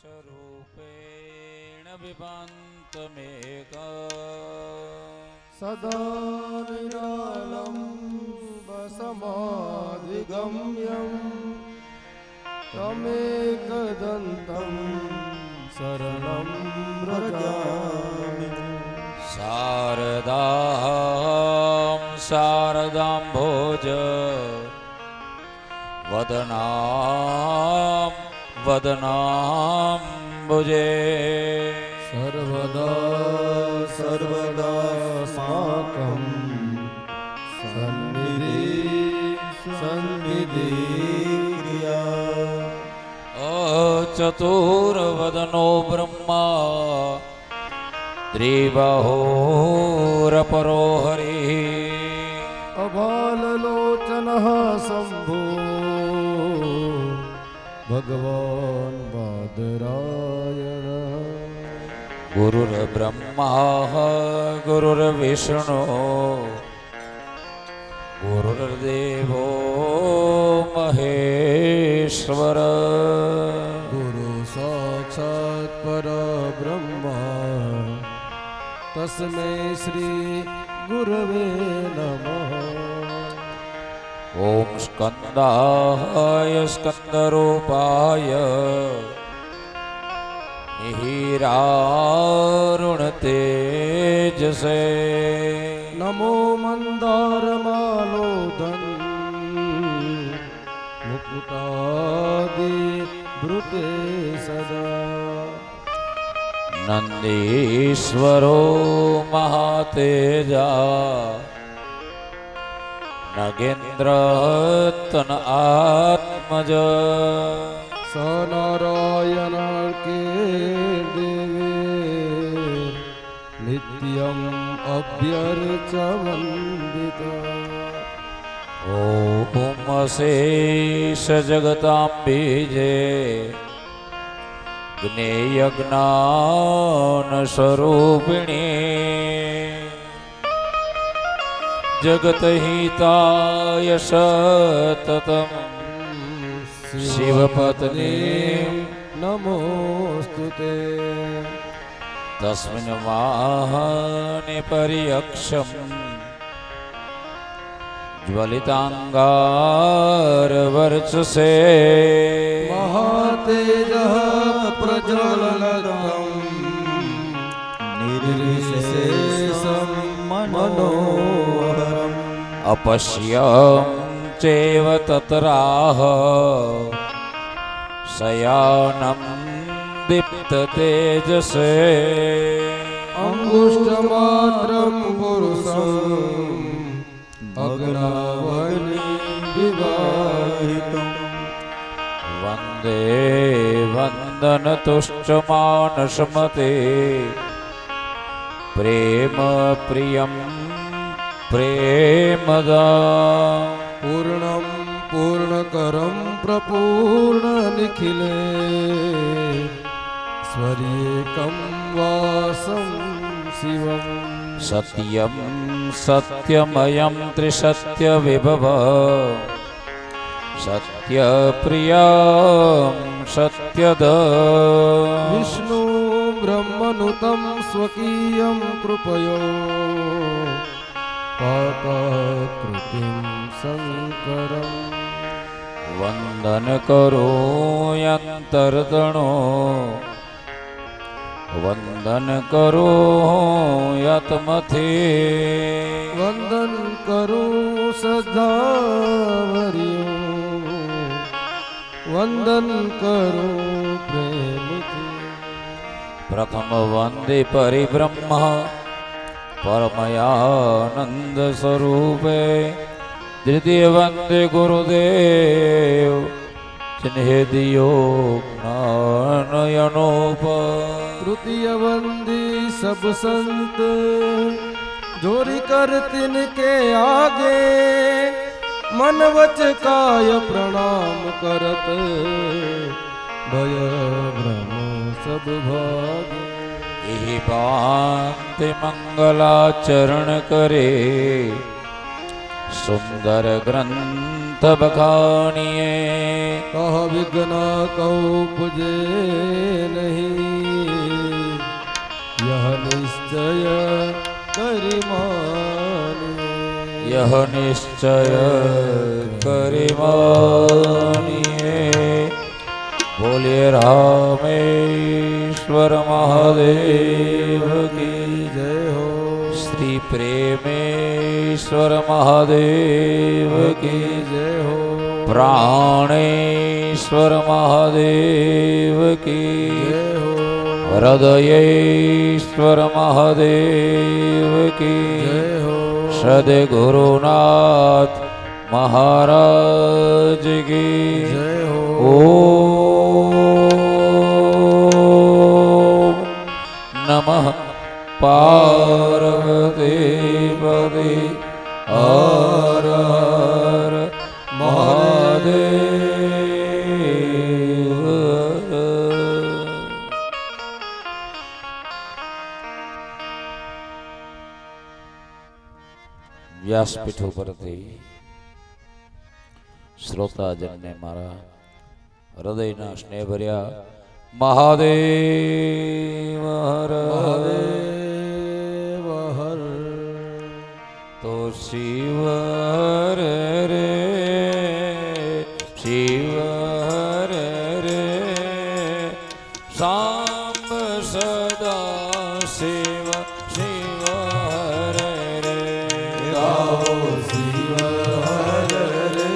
रूपेण विभान्तमेका सदा निरालं वसमाधिगम्यं तमेकदन्तं शरणं व्रजामि। शारदां शारदाम्भोज वदनां वदनाम्बुजे सर्वदा सर्वदास्माकं सन्निधि क्रिया। चतुर्वदनो ब्रह्मा त्रिबाहुरपरो हरिः अबाललोचनः शम्भो भगवान् बादरायणः। गुरुर्ब्रह्मा गुरुर्विष्णु गुरुर्देवो महेश्वर। गुरु साक्षात् परब्रह्मा तस्मै श्री गुरवे नमः। ॐ स्कन्दाय स्कन्दरूपाय मिहिरारुणतेजसे नमो मन्दारमालोदन् मुकुटादि ब्रूते सदा। नन्दीश्वरो महातेजा नगेन्द्रतन आत्मज स नारायणार्के देवे नित्यम् अभ्यर्च वन्दिता। ॐ अशेष जगताम्बीजे ज्ञेयज्ञानस्वरूपिणी जगतहिताय सततं शिवपत्नी नमोस्तुते। तस्मिन् वाहने पर्यक्षम् ज्वलिताङ्गारवर्चसे महातेजः प्रज्वलनं निर्विशेषं मनोहरम्। अपश्यं चैव तत्राह शयानं दीप्ततेजसे अंगुष्ठमात्रं पुरुषम् अग्नावनि विवाहितम्। वन्दे वन्दनतुष्टमानसमते प्रेम प्रियं प्रेमदा। पूर्णं पूर्णकरं प्रपूर्णनिखिले स्वर्येकं वासं शिवम्। सत्यं सत्यमयं त्रिसत्यविभव सत्यप्रियं सत्यद विष्णु ब्रह्मनुतं स्वकीयं कृपयो पापकृतिं शङ्करम्। वन्दन करो यन्तर्दणो वन्दन करो यत्मथे वंदन करो सदावर्यो वंदन करो प्रेम थी। प्रथम वन्दे परिब्रह्म परमयानंद स्वरूपे द्वितीय वन्दे गुरुदेव जिन्हे दियो ज्ञानयनोप। तृतीय वंदी सब संत जोरी कर तिनके आगे मन वच काय प्रणाम करत भय भ्रम सब भागे। यही बात मंगलाचरण करे સુંદર ગ્રંથ બખાણીએ કહ વિઘ્ન કૌપજે નહીં યહ નિશ્ચય કરી માનિએ યહ નિશ્ચય કરી માનિએ બોલીએ રામેશ્વર મહાદેવ કી જય હો શ્રી પ્રેમેશ્વર મહાદેવ કી જય હો પ્રાણેશ્વર મહાદેવ કી જય હો હૃદયેશ્વર મહાદેવ કી જય હો સદગુરુનાથ મહારાજ કી જય હો ઓમ નમઃ પાર્વતી પદે હર હર મહાદેવ. વ્યાસપીઠ ઉપરથી શ્રોતાજનને મારા હૃદયના સ્નેહ ભર્યા મહાદેવ હર મહાદેવ હર તો શિવ હર રે શિવ હર રે સાંબ સદા શિવ શિવ હર રે ગાઓ શિવ હર રે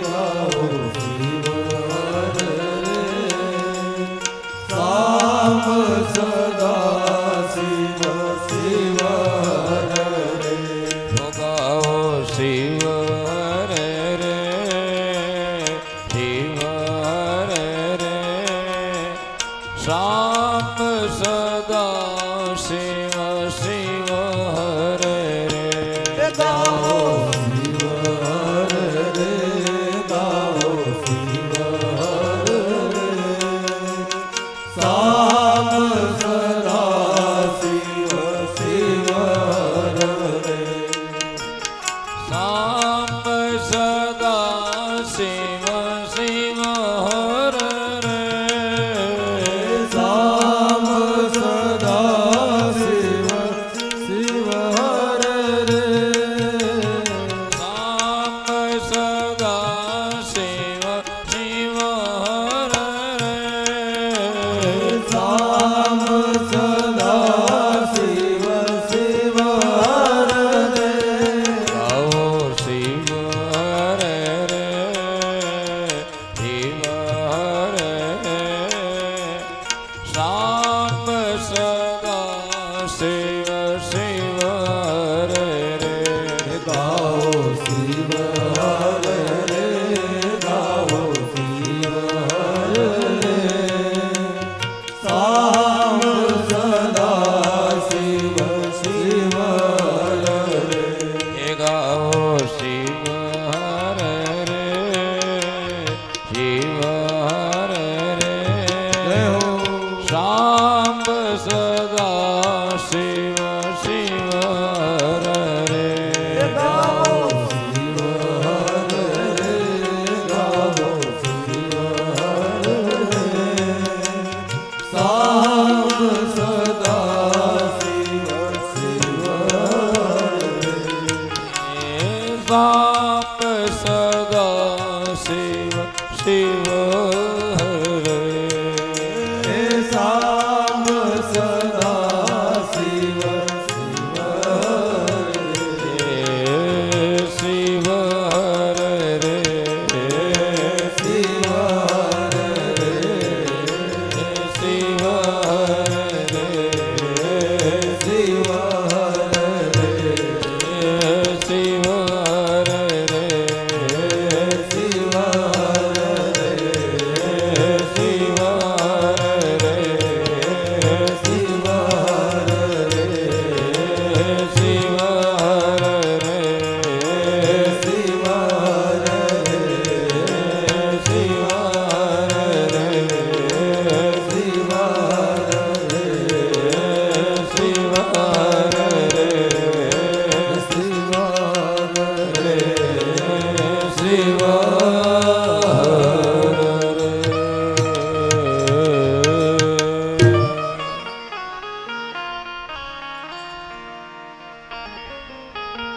ગાઓ શિવ હર રે સામ સદા શિવ શિવ હર રે ગાઓ શિવ હર રે શિવ હર રે શામ સદા શિવ શિવ હર રે ગાઓ શિવ હર રે ગાઓ શિવ હર રે સામ સદા શિવ શિવ હર રે શામ સદા શિવ શિવ હર રે સામ સદા શિવ શિવ હર રે શામ સદા શિવ શિવ હર રે સામ સદા શિવ શિવ હર રે ગાઓ શિવ હર રે શિવ હર રે શામ સદા શિવ શિવ હર રે ગાઓ શિવ હર રે ગાઓ શિવ હર રે સામ સદા શિવ શિવ હર રે એ ગાઓ શિવ હર રે શિવ હર રે જય હો શાંબ સદા શિવ શિવ હર રે ગાઓ શિવ હર રે ગાઓ શિવ હર રે સામ સદા શિવ શિવ હર રે શાંબ સદા શિવ શિવ હર રે સામ સદા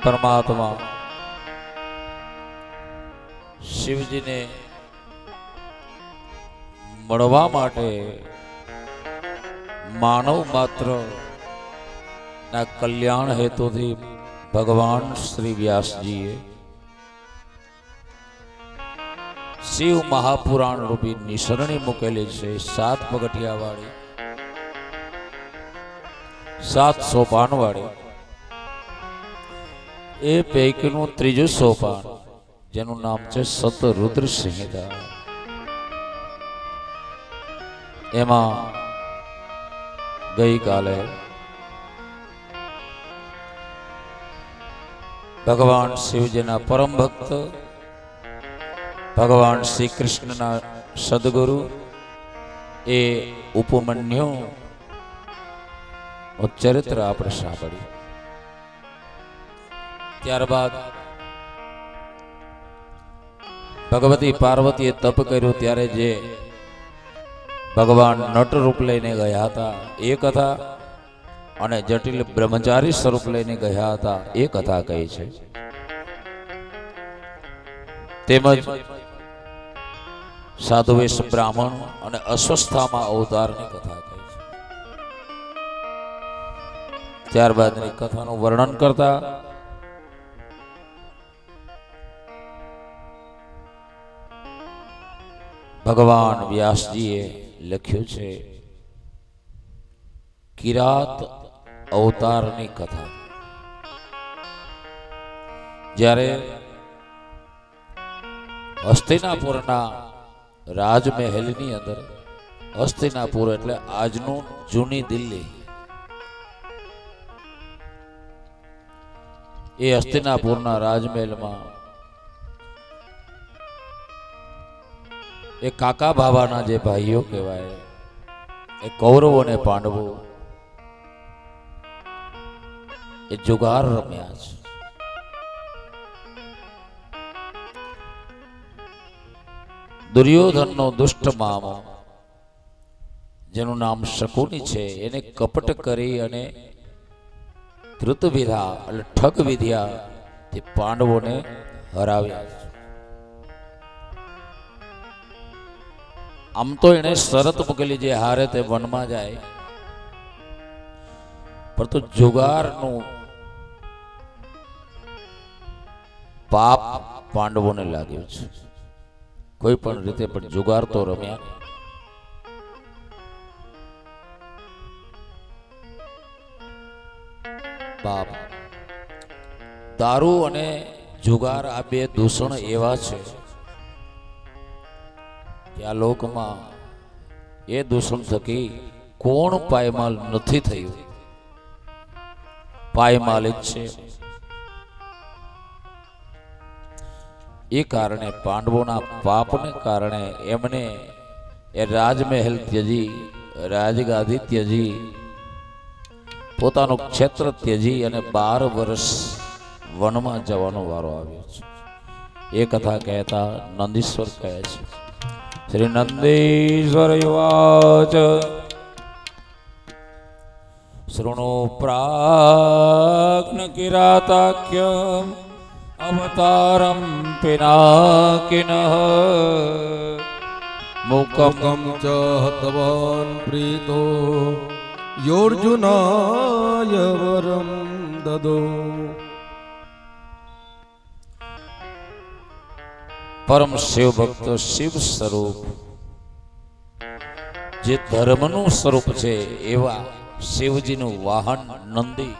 પરમાત્મા શિવજીને મળવા માટે માનવ માત્ર ના કલ્યાણ હેતુથી ભગવાન શ્રી વ્યાસજીએ શિવ મહાપુરાણ રૂપી નિસરણી મૂકેલી છે 7 પગથિયા વાળી 7 સોપાન વાળી. એ પૈકીનું ત્રીજું સોપાન જેનું નામ છે સતરુદ્ર સંહિતા. એમાં ગઈકાલે ભગવાન શિવજીના પરમ ભક્ત ભગવાન શ્રી કૃષ્ણના સદગુરુ એ ઉપમન્યુ ચરિત્ર આપણે સાંભળ્યું. ત્યારબાદ ભગવતી પાર્વતીએ તપ કર્યું ત્યારે જે ભગવાન નટ રૂપ લઈને ગયા હતા એ કથા અને જટિલ બ્રહ્મચારી સ્વરૂપ લઈને ગયા હતા એ કથા કહી છે. તેમજ સાધુવેશ બ્રાહ્મણ અને અસ્વસ્થામાં અવતારની કથા કહી છે. ત્યારબાદની કથાનું વર્ણન કરતા ભગવાન વ્યાસજીએ લખ્યું છે કિરાત અવતારની કથા. જ્યારે હસ્તિનાપુરના રાજમહેલની અંદર, હસ્તિનાપુર એટલે આજનું જૂની દિલ્હી, એ હસ્તિનાપુરના રાજમહેલમાં એ કાકા બાબાના જે ભાઈઓ કહેવાય એ કૌરવો ને પાંડવો એ જુગાર રમ્યા છે. દુર્યોધનનો દુષ્ટ મામો જેનું નામ શકુની છે એને કપટ કરી અને ધૃત વિધા એટલે ઠગ વિધ્યા તે પાંડવોને હરાવ્યા છે. આમ તો એને શરત મૂકેલી જે હારે તે વનમાં જાય, પરંતુ જુગારનું પાપ પાંડવોને લાગ્યું છે. કોઈ પણ રીતે પણ જુગાર તો રમ્યા. પાપ દારૂ અને જુગાર આ બે દૂષણ એવા છે કે આ લોકમાં એ દૂષણ થકી કોણ પાયમાલ નથી થયું, પાયમાલિક છે. એ કારણે પાંડવોના પાપને કારણે એમને એ રાજમહેલ ત્યજી, રાજગાદી ત્યજી, પોતાનું ક્ષેત્ર ત્યજી અને 12 વર્ષ વનમાં જવાનો વારો આવ્યો છે. એ કથા કહેતા નંદીશ્વર કહે છે શ્રી નંદીશ્વર યુવાચ શૃણુ પ્રાજ્ઞ કિરાતાખ્યમ અવતારમ પિનાકિનઃ મુકમ ચ હતવાન પ્રીતો યોર્જુનાય વરમ દદો. પરમ શિવ ભક્ત શિવ સ્વરૂપ જે ધર્મનું સ્વરૂપ છે એવા શિવજીનું વાહન નંદી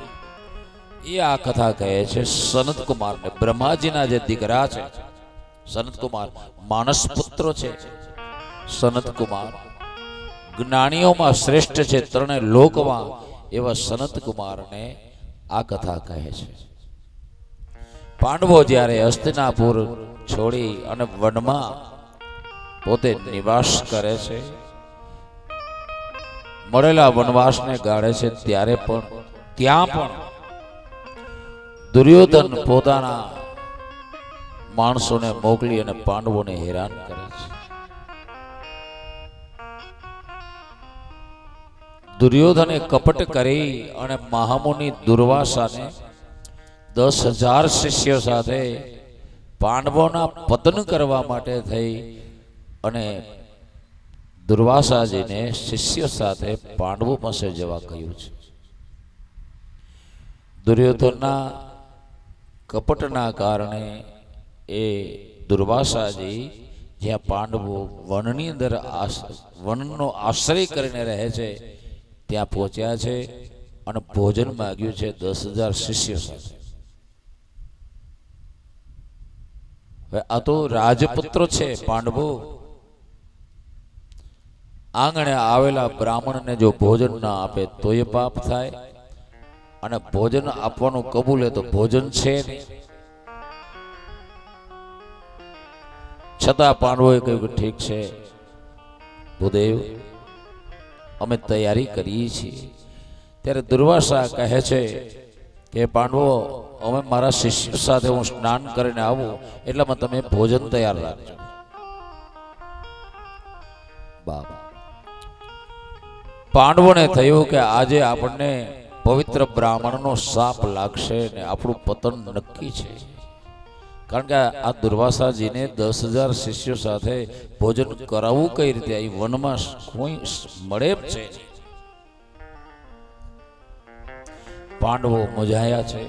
એ આ કથા કહે છે સનત કુમારને. બ્રહ્માજીના જે દીકરા છે સનત કુમાર, માનસ પુત્ર છે સનત કુમાર, જ્ઞાનીઓમાં શ્રેષ્ઠ છે 3 લોકમાં એવા સનત કુમારને આ કથા કહે છે. પાંડવો જ્યારે હસ્તિનાપુર છોડી અને વનમાં પોતે નિવાસ કરે છે, મળેલા વનવાસને ગાળે છે, ત્યારે પણ ત્યાં પણ દુર્યોધન પોતાના માણસોને મોકલી અને પાંડવોને હેરાન કરે છે. દુર્યોધને કપટ કરી અને મહામુનિ દુર્વાસાને 10,000 શિષ્યો સાથે પાંડવોના પતન કરવા માટે થઈ અને દુર્વાસાજીને શિષ્ય સાથે પાંડવો પાસે જવા કહ્યું છે. દુર્યોધનના કપટના કારણે એ દુર્વાસાજી જ્યાં પાંડવો વનની અંદર વનનો આશ્રય કરીને રહે છે ત્યાં પહોંચ્યા છે અને ભોજન માંગ્યું છે 10,000 શિષ્યો સાથે. હવે આ તો રાજપુત્ર છે પાંડવો. આંગણે આવેલા બ્રાહ્મણને જો ભોજન ના આપે તો એ પાપ થાય, અને ભોજન આપવાનું કબૂલે તો ભોજન છે નહીં. છતાં પાંડવોએ કહ્યું કે ઠીક છે ભૂદેવ, અમે તૈયારી કરીએ છીએ. ત્યારે દુર્વાસા કહે છે કે પાંડવો, અમે મારા શિષ્ય સાથે હું સ્નાન કરીને આવું એટલામાં તમે ભોજન તૈયાર રાખજો. બાબા પાંડવોને થયું કે આજે આપણને પવિત્ર બ્રાહ્મણનો શાપ લાગશે ને આપણું પતન નક્કી છે. કારણ કે આ દુર્વાસાજીને 10,000 શિષ્યો સાથે ભોજન કરાવવું કઈ રીતે? અહીં વનમાં કોઈ મળે એમ છે. પાંડવો મૂંઝાયા છે.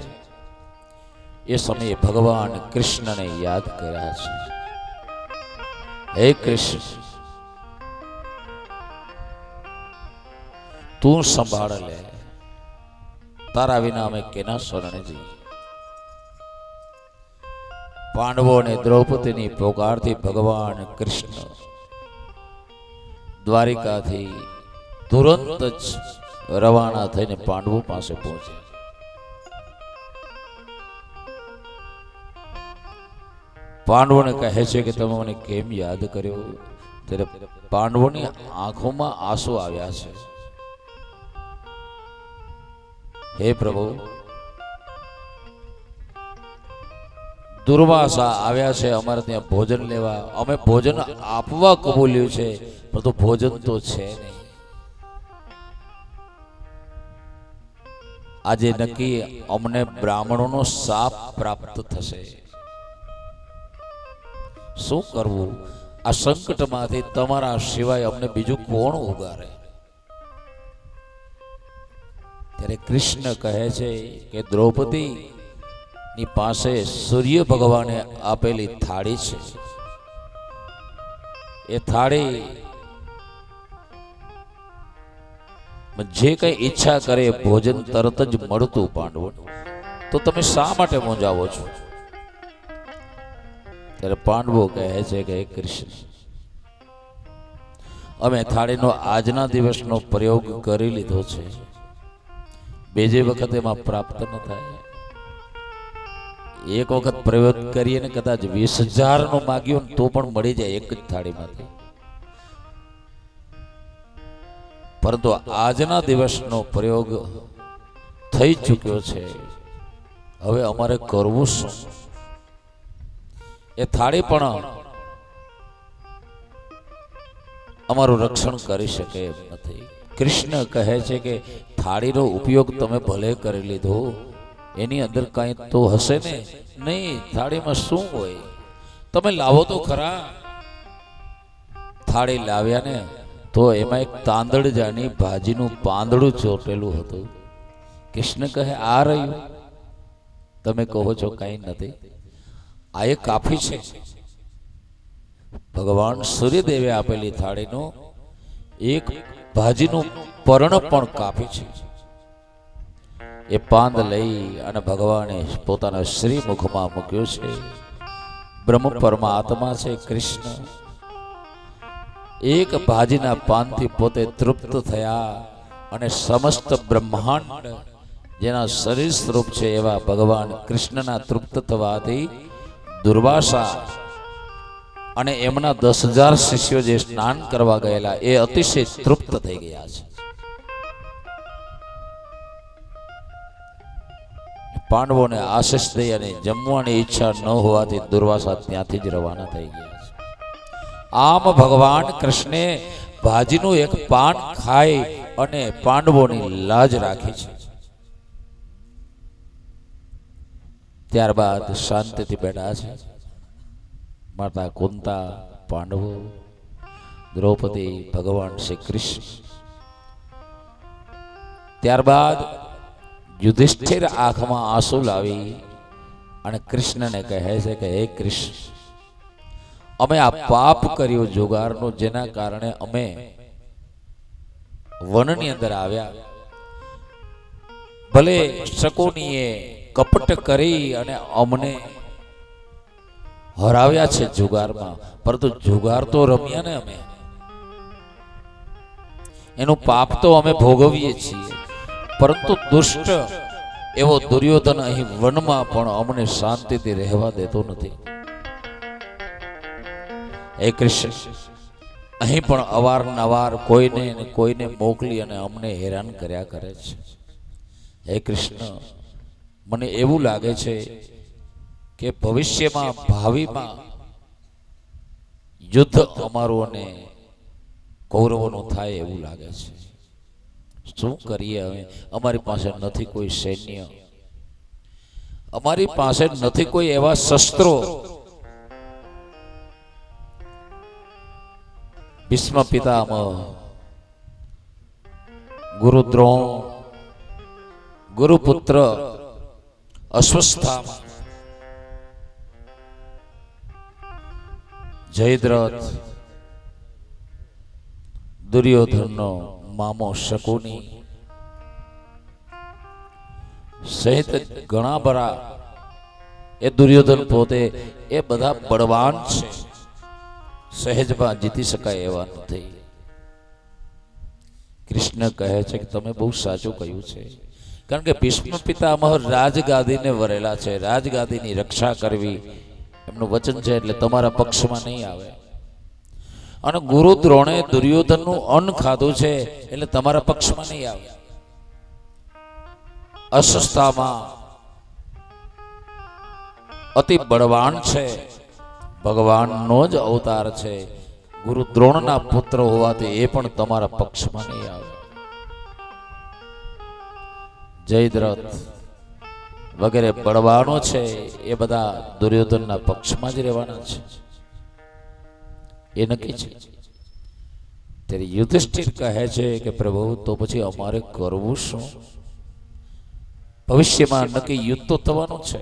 એ સમયે ભગવાન કૃષ્ણને યાદ કર્યા છે. હે કૃષ્ણ, તું સંભાળ લે, તારા વિના અમે કેના શરણે જઈએ. પાંડવો અને દ્રૌપદીની પોકારથી ભગવાન કૃષ્ણ દ્વારિકાથી તુરંત જ રવાના થઈને પાંડવો પાસે પહોંચે. પાંડવોને કહે છે કે તમે મને કેમ યાદ કર્યો? ત્યારે પાંડવોની આંખોમાં આંસુ આવ્યા છે. હે પ્રભુ, દુર્વાસા આવ્યા છે અમારે ત્યાં ભોજન લેવા, અમે ભોજન આપવા કબૂલ્યું છે, પરંતુ ભોજન તો છે નહીં. આજે નક્કી અમને બ્રાહ્મણોનો શાપ પ્રાપ્ત થશે. શું કરવું? આ સંકટમાંથી તમારા સિવાય અમને બીજું કોણ ઉગારે? ત્યારે કૃષ્ણ કહે છે કે દ્રૌપદી ની પાસે સૂર્ય ભગવાને આપેલી થાળી છે. એ થાળી જે કઈ ઈચ્છા કરે ભોજન તરત જ મળતું પાંડવો. તો તમે શા માટે મૂંઝાવો છો? ત્યારે પાંડવો કહે છે કે કૃષ્ણ, અમે થાળીનો આજના દિવસનો પ્રયોગ કરી લીધો છે, બીજી વખત એમાં પ્રાપ્ત ન થાય. એક વખત પ્રયોગ કરીએ ને કદાચ 20,000 નો માગ્યો તો પણ મળી જાય એક જ થાળીમાંથી. પરંતુ આજના દિવસનો પ્રયોગ થઈ ચૂક્યો છે, હવે અમારે કરવું શું? એ થાળી પણ અમારું રક્ષણ કરી શકે એમ નથી. કૃષ્ણ કહે છે કે થાળીનો ઉપયોગ તમે ભલે કરી લીધો, એની અંદર કઈ તો હશે ને? નહીં, થાળીમાં શું હોય? તમે લાવો તો ખરા. થાળી લાવ્યા ને તો એમાં એક તાંદળજાની ભાજીનું પાંદડું ચોટેલું હતું. કૃષ્ણ કહે આ રહ્યું. તમે કહો છો કઈ નથી. આ એક કાફી છે. ભગવાન સૂર્યદેવે આપેલી થાળીનો એક ભાજીનું પર્ણ પણ કાફી છે. એ પાંદ લઈ અને ભગવાને પોતાના શ્રી મુખમાં મૂક્યો છે. બ્રહ્મ પરમાત્મા છે કૃષ્ણ. એક ભાજીના પાનથી પોતે તૃપ્ત થયા અને સમસ્ત બ્રહ્માંડ જેના શરીર સ્વરૂપ છે એવા ભગવાન કૃષ્ણના તૃપ્ત થવાથી દુર્વાસા અને એમના 10,000 શિષ્યો જે સ્નાન કરવા ગયેલા એ અતિશય તૃપ્ત થઈ ગયા છે. પાંડવોને આશીષ દઈ અને જમવાની ઈચ્છા ન હોવાથી દુર્વાસા ત્યાંથી જ રવાના થઈ ગયા છે. આમ ભગવાન કૃષ્ણે ભાજીનું એક પાન ખાઈ અને પાંડવોની લાજ રાખી છે. ત્યારબાદ શાંતિથી બેઠા છે માતા કુંતા, પાંડવો, દ્રૌપદી, ભગવાન શ્રી કૃષ્ણ. ત્યારબાદ યુધિષ્ઠિર આંખમાં આંસુ લાવી અને કૃષ્ણને કહે છે કે હે કૃષ્ણ, અમે આ પાપ કર્યું જુગારનું, જેના કારણે અમે વનની અંદર આવ્યા. ભલે શકુનીએ કપટ કરી અને અમને હરાવ્યા છે જુગારમાં, પરંતુ જુગાર તો રમ્યા ને અમે, એનું પાપ તો અમે ભોગવીએ છીએ. પરંતુ દુષ્ટ એવો દુર્યોધન અહીં વનમાં પણ અમને શાંતિથી રહેવા દેતો નથી. હે કૃષ્ણ, અહીં પણ અવારનવાર કોઈને ને કોઈને મોકલી અને અમને હેરાન કર્યા કરે છે. હે કૃષ્ણ, મને એવું લાગે છે કે ભવિષ્યમાં, ભાવિમાં યુદ્ધ અમારું અને કૌરવોનું થાય એવું લાગે છે. શું કરીએ હવે? અમારી પાસે નથી કોઈ સૈન્ય, અમારી પાસે નથી કોઈ એવા શસ્ત્રો. ભીષ્મ પિતામહ, ગુરુ દ્રોણ, ગુરુપુત્ર અશ્વસ્થામા, જયદ્રથ, દુર્યોધનનો મામો શકુની સહિત ઘણા બધા, એ દુર્યોધન પોતે, એ બધા બળવાન છે, સહેજમાં જીતી શકાય એવા નથી. કૃષ્ણ કહે છે કે તમે બહુ સાચું કહ્યું છે, કારણ કે ભીષ્મ પિતામહ રાજગાદીને વરેલા છે, રાજગાદીની રક્ષા કરવી એમનું વચન છે, એટલે તમારા પક્ષમાં નહીં આવે. અને ગુરુ દ્રોણે દુર્યોધનનું અન્ન ખાધું છે, એટલે તમારા પક્ષમાં નહીં આવે. અસ્વસ્થામાં અતિ બળવાન છે, ભગવાનનો જ અવતાર છે, ગુરુ દ્રોણના પુત્ર હોવાથી એ પણ તમારા પક્ષમાં નહીં આવે. જયદ્રથ વગેરે બળવાનો છે, એ બધા દુર્યોધનના પક્ષમાં જ રહેવાના છે, એ નક્કી છે. ત્યારે યુધિષ્ઠિર કહે છે કે પ્રભુ, તો પછી અમારે કરવું શું? ભવિષ્યમાં નક્કી યુદ્ધ તો થવાનું છે,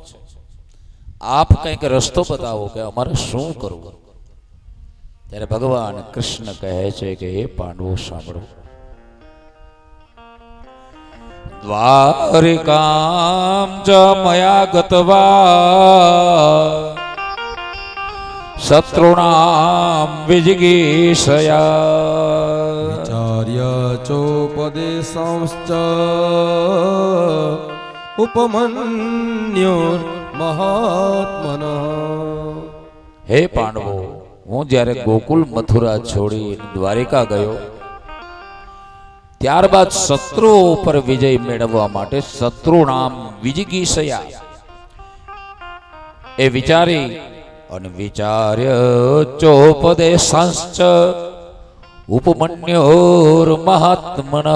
આપ કંઈક રસ્તો બતાવો કે અમારે શું કરવું. ત્યારે ભગવાન કૃષ્ણ કહે છે કે હે પાંડવો, સાંભળો. દ્વારિકામ ચ મયા ગત્વા શત્રુણામ વિજિગીષયા વિચાર્ય ચોપદેશાંશ્ચ ઉપમન્યોર મહાત્મનઃ. હે પાંડવો, હું જ્યારે ગોકુલ મથુરા છોડી દ્વારિકા ગયો, ત્યારબાદ શત્રુઓ ઉપર વિજય મેળવવા માટે શત્રુનામ વિજિગીષયા એ વિચારી અને વિચાર્ય ચોપદેશાંશ્ચ ઉપમન્યોર મહાત્મનઃ.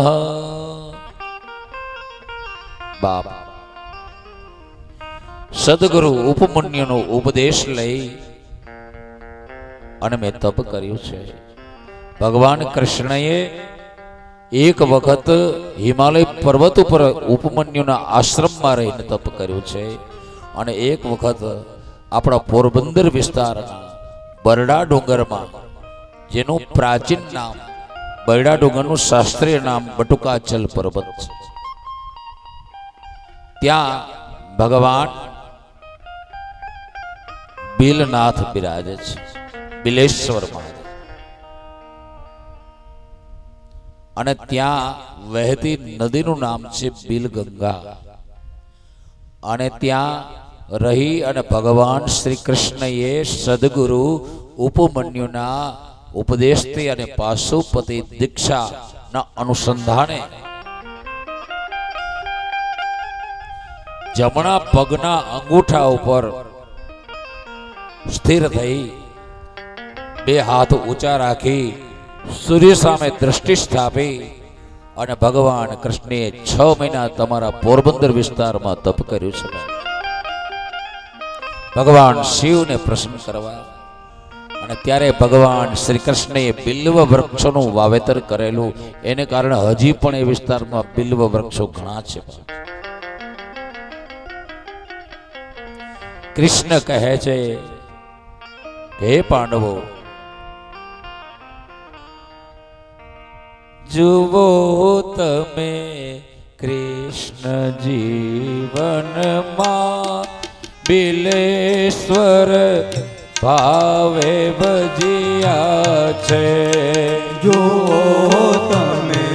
બાપ, સદગુરુ ઉપમન્યુનો ઉપદેશ લઈ અને મેં તપ કર્યું છે. ભગવાન કૃષ્ણએ એક વખત હિમાલય પર્વત ઉપર ઉપમન્યુના આશ્રમમાં રહીને તપ કર્યું છે, અને એક વખત આપણા પોરબંદર વિસ્તારના બરડા ડુંગરમાં, જેનું પ્રાચીન નામ, બરડા ડુંગરનું શાસ્ત્રીય નામ બટુકાચલ પર્વત છે, ત્યાં ભગવાન બિલનાથ બિરાજે છે, બિલેશ્વર મહાદેવ. અને ત્યાં વહેતી નદીનું નામ છે બિલગંગા. અને ત્યાં રહી અને ભગવાન શ્રી કૃષ્ણએ સદગુરુ ઉપમન્યુના ઉપદેશથી અને પાશુપતિ દીક્ષાના અનુસંધાને જમણા પગના અંગૂઠા ઉપર સ્થિર થઈ બે હાથ ઊંચા રાખી સૂર્ય સામે દ્રષ્ટિ સ્થાપી અને ભગવાન કૃષ્ણએ 6 મહિના તમારા પોરબંદર વિસ્તારમાં તપ કર્યું છે. ભગવાન શિવને પ્રસન્ન કરવા. અને ત્યારે ભગવાન શ્રી કૃષ્ણએ બિલ્વ વૃક્ષોનું વાવેતર કરેલું, એને કારણે હજી પણ એ વિસ્તારમાં બિલ્વ વૃક્ષો ઘણા છે. કૃષ્ણ કહે છે, હે પાંડવો, જુઓ તમે કૃષ્ણ જીવનમાં બિલેશ્વર ભાવે ભજ્યા છે. જો તમે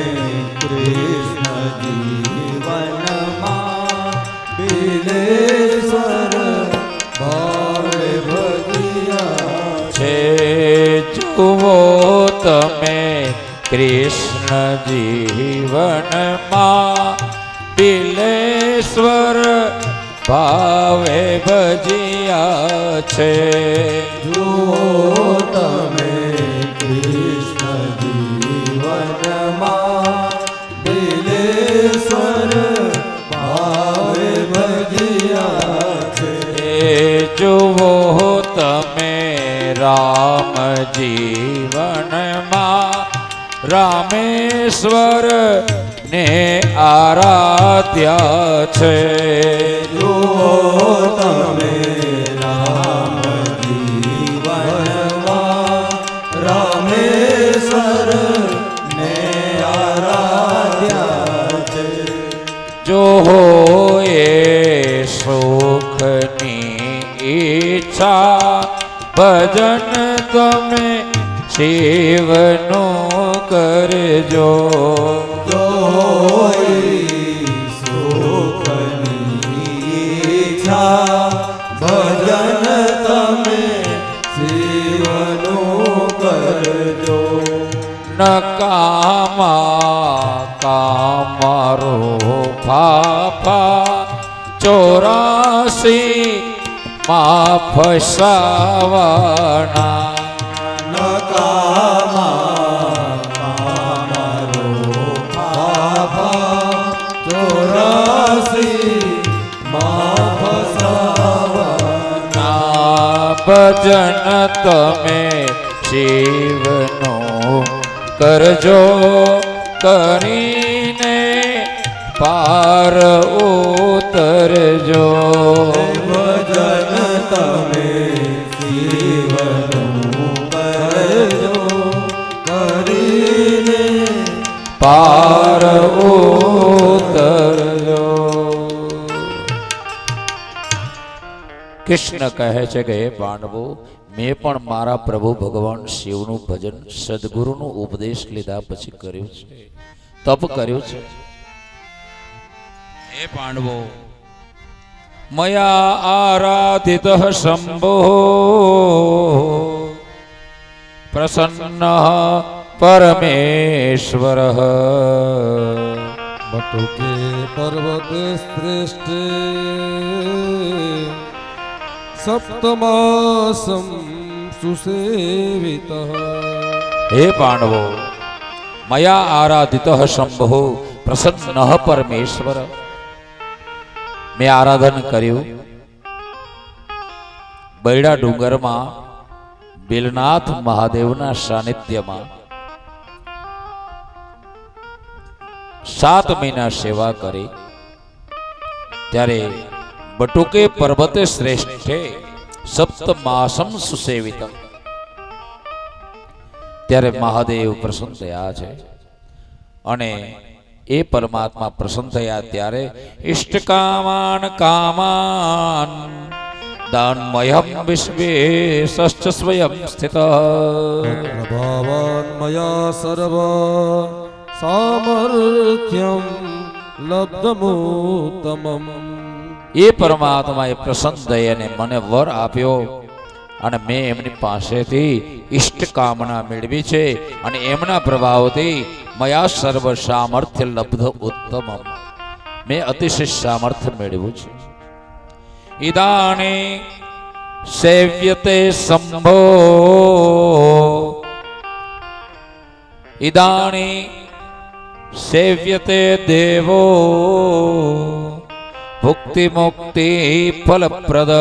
કૃષ્ણ જીવનમાં બિલેશ્વર ભાવે ભજ્યા છે. જુઓ તમે કૃષ્ણ જીવનમાં બિલેશ્વર ભાવે ભજ્યા છે. જુઓ તમે કૃષ્ણ જીવનમાં બિલેશ્વર ભાવે ભજ્યા છે. જુઓ તમે રામ જીવનમાં રામેશ્વર ને આરાધ્યા છે. જુઓ તમે રામ જીવનમાં રામેશ્વર ને આરાધ્યા છે. જો એ સુખની ઈચ્છા ભજન તમે શિવનું કરજો. જો સુખની ઈચ્છા ભજન તમે શિવનું કરજો. નકામા કામારો ફાફા 84 માં ફસાવાના. નકામા કામારો ફાફા 84 માં ફસાવાના. ભજન તમે શિવનું કરજો, કરીને પાર ઉતરજો. ભજન તમે શિવનું કરજો, કરીને પાર ઉતરજો. કૃષ્ણ કહે છે કે હે પાંડવો, મેં પણ મારા પ્રભુ ભગવાન શિવનું ભજન સદગુરુનો ઉપદેશ લીધા પછી કર્યું છે, તપ કર્યું છે. હે પાંડવો, મયા આરાધિત શંભો પ્રસન્ન પરમેશ્વર. બટુકે પર્વત શ્રેષ્ઠ સપ્તમાસમ સુસેવિત. હે પાંડવો, મયા આરાધિત શંભો પ્રસન્ન પરમેશ્વર. મેં આરાધન કર્યું બૈડા ડુંગરમાં બિલનાથ મહાદેવના સાનિધ્યમાં. 7 મહિના સેવા કરી. ત્યારે બટુકે પર્વતે શ્રેષ્ઠે સપ્તમાસમ સુસેવિત. ત્યારે મહાદેવ પ્રસન્ન થયા છે. અને એ પરમાત્મા પ્રસન્ન થયા ત્યારે ઇષ્ટકામાન કામાન દાનમયમ વિશ્વેશશ્ચ સ્વયં સ્થિત. પ્રભાવાન મયા સર્વ સામર્થ્યમ લબ્ધમુત્તમમ. એ પરમાત્માએ પ્રસન્ન થઈ અને મને વર આપ્યો, અને મેં એમની પાસેથી ઇષ્ટ કામના મેળવી છે, અને એમના પ્રભાવથી મયા સર્વ સામર્થ્ય લબ્ધ ઉત્તમ. મેં અતિશય સામર્થ્ય મેળવ્યું છે. ઇદાની સેવ્યતે શંભો, ઇદાની સેવ્યતે દેવો ભુક્તિ મુક્તિ ફલપ્રદ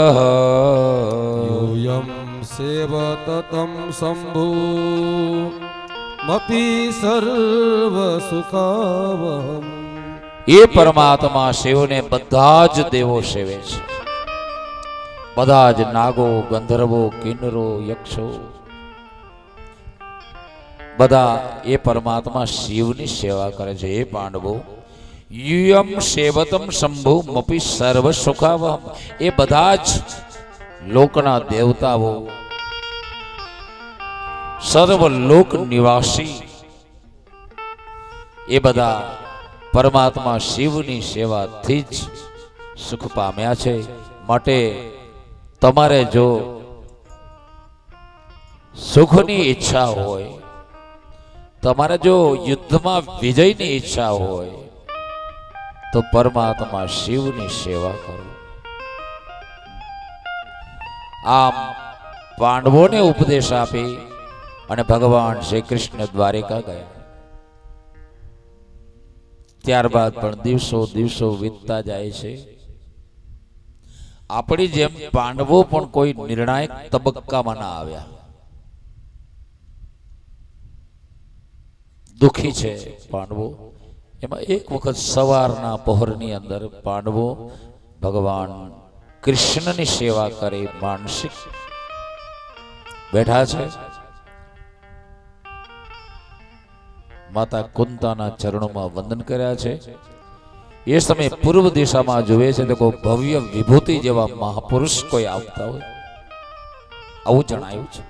यूयं सेवत तं शम्भु मपि सर्वसुखावहम् એ પરમાત્મા શિવને બધા જ દેવો સેવે છે. બધા જ નાગો, ગંધર્વો, કિન્નરો, યક્ષો બધા એ પરમાત્મા શિવની સેવા કરે છે. એ પાંડવો યુયમ સેવતમ શંભુ મપી સર્વ સુખાવહમ, એ બધા જ લોકના દેવતાઓ, સર્વ લોક નિવાસી, એ બધા પરમાત્મા શિવની સેવાથી જ સુખ પામ્યા છે. માટે તમારે જો સુખની ઈચ્છા હોય, તમારે જો યુદ્ધમાં વિજયની ઈચ્છા હોય, તો પરમાત્મા શિવની સેવા કરો. આમ પાંડવોને ઉપદેશ આપી અને ભગવાન શ્રી કૃષ્ણ દ્વારિકા ગયા. ત્યારબાદ પણ દિવસો દિવસો વીતતા જાય છે. આપણી જેમ પાંડવો પણ કોઈ નિર્ણાયક તબક્કામાં ના આવ્યા. દુખી છે પાંડવો. એમાં એક વખત સવારના પહોરની અંદર પાંડવો ભગવાન કૃષ્ણની સેવા કરી માનસિક બેઠા છે. માતા કુંતાના ચરણોમાં વંદન કર્યા છે. એ સમયે પૂર્વ દિશામાં જોવે છે તો કોઈ ભવ્ય વિભૂતિ જેવા મહાપુરુષ કોઈ આવતા હોય, આવું જણાયું છે.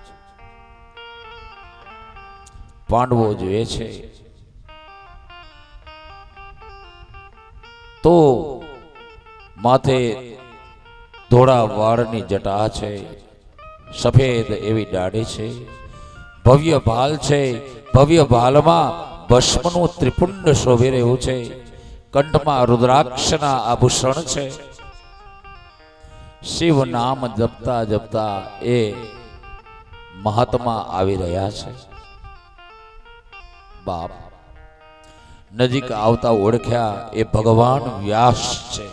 પાંડવો જોઈએ છે તો માથે ધોળા વાળની જટા છે, સફેદ એવી દાઢી છે, ભવ્ય ભાલ છે. ભવ્ય ભાલમાં ભસ્મનું ત્રિપુંડ શોભી રહ્યું છે. કંઠમાં રુદ્રાક્ષના આભૂષણ છે. શિવ નામ જપતા જપતા એ મહાત્મા આવી રહ્યા છે. બાપ નજીક આવતા ઓળખ્યા, એ ભગવાન વ્યાસ છે.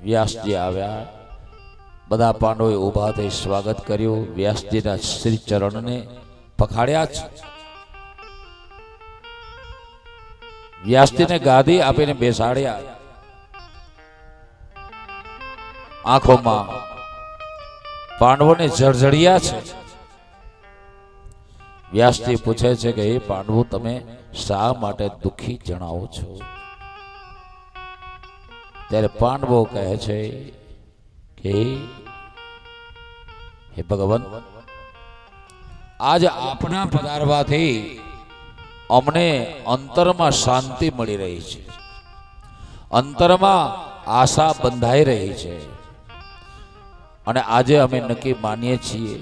વ્યાસજી આવ્યા. બધા પાંડવોએ ઊભા થઈ સ્વાગત કર્યું. વ્યાસજીના શ્રી ચરણને પખાડ્યા છે. વ્યાસજીને ગાદી આપીને બેસાડ્યા. આંખોમાં પાંડવોને જળજળિયા છે. વ્યાસજી પૂછે છે કે એ પાંડવો તમે શા માટે દુઃખી જણાવો છો? ત્યારે પાંડવો કહે છે કે હે ભગવાન, આજ આપના પધારવાથી અમને અંતરમાં શાંતિ મળી રહી છે, અંતરમાં આશા બંધાઈ રહી છે. અને આજે અમે નક્કી માનીએ છીએ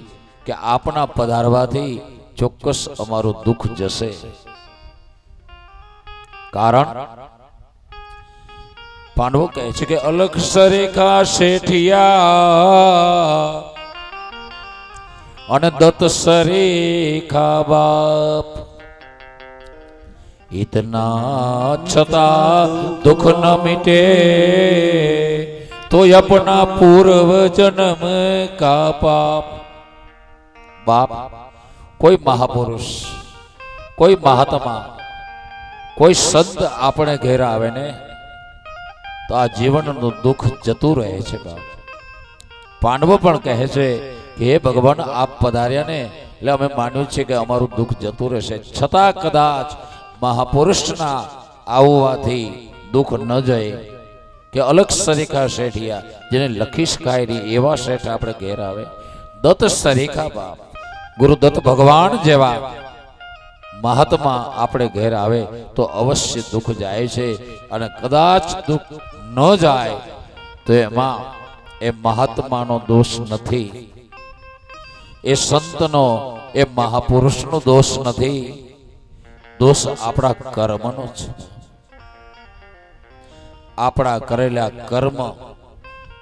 કે આપના પધારવાથી ચોક્કસ અમારું દુઃખ જશે. કારણ પાંડવો કહે છે કે અલગ સરેખા શેઠિયા અને દત્ત સરેખા બાપ, इतना छता दुख न मिटे तो अपना पूर्व जन्म का पाप. बाप कोई महापुरुष, कोई महात्मा, કોઈ સંત આપણે ઘેર આવે ને તો આ જીવનનું દુઃખ જતું રહે છે. બાપ પાંડવો પણ કહે છે કે હે ભગવાન, આપ પધાર્યા ને એટલે અમે માન્યું છે કે અમારું દુઃખ જતું રહેશે. છતાં કદાચ મહાપુરુષના આવવાથી દુઃખ ન જાય કે અલગ સરીખા શેઠિયા જેને લખી શકાય એવા શેઠ આપણે ઘેર આવે. દત્ત સરીખા બાપ ગુરુદત્ત ભગવાન જેવા મહાત્મા આપણે ઘેર આવે તો અવશ્ય દુઃખ જાય છે. અને કદાચ દુઃખ ન જાય તો એમાં એ મહાત્માનો દોષ નથી, એ સંતનો, એ મહાપુરુષનો દોષ નથી, દોષ આપણા કર્મનો છે. આપણા કરેલા કર્મ